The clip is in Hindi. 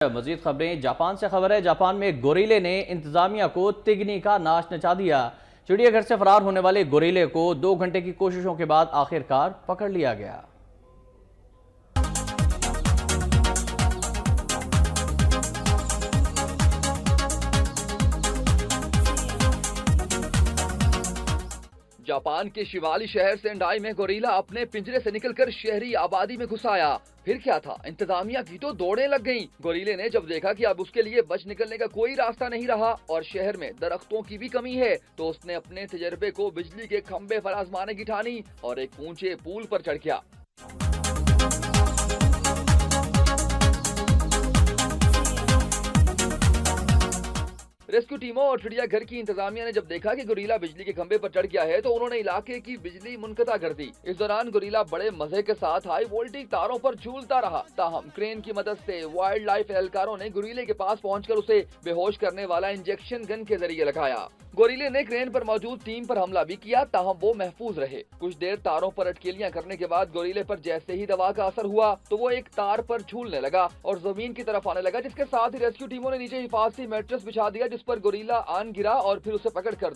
मजीद खबरें जापान से खबर है। जापान में गोरिल्ले ने इंतजामिया को तिगनी का नाश नचा दिया। चिड़ियाघर से फरार होने वाले गोरिल्ले को 2 घंटे की कोशिशों के बाद आखिरकार पकड़ लिया गया। जापान के शिवाली शहर सेंडाई में गोरिल्ला अपने पिंजरे से निकलकर शहरी आबादी में घुस आया। फिर क्या था, इंतजामिया की तो दौड़े लग गईं। गोरिल्ले ने जब देखा कि अब उसके लिए बच निकलने का कोई रास्ता नहीं रहा और शहर में दरख्तों की भी कमी है, तो उसने अपने तजर्बे को बिजली के खंभे पर आजमाने की ठानी और एक ऊंचे पुल पर चढ़ गया। रेस्क्यू टीमों और चिड़ियाघर की इंतजामिया ने जब देखा कि गोरिल्ला बिजली के खंभे पर चढ़ गया है, तो उन्होंने इलाके की बिजली मुनक़ता कर दी। इस दौरान गोरिल्ला बड़े मजे के साथ हाई वोल्टेज तारों पर झूलता रहा। ताहम क्रेन की मदद से वाइल्ड लाइफ एहलकारों ने गोरिल्ले के पास पहुंचकर उसे बेहोश करने वाला इंजेक्शन गन के जरिए लगाया। गोरिल्ले ने क्रेन पर मौजूद टीम पर हमला भी किया, ताहम वो महफूज रहे। कुछ देर तारों पर अटकेलियां करने के बाद गोरिल्ले पर जैसे ही दवा का असर हुआ, तो वो एक तार पर झूलने लगा और जमीन की तरफ आने लगा, जिसके साथ ही रेस्क्यू टीमों ने नीचे हिफाजती मैट्रेस बिछा दिया, जिस पर गोरिल्ला आन गिरा और फिर उसे पकड़कर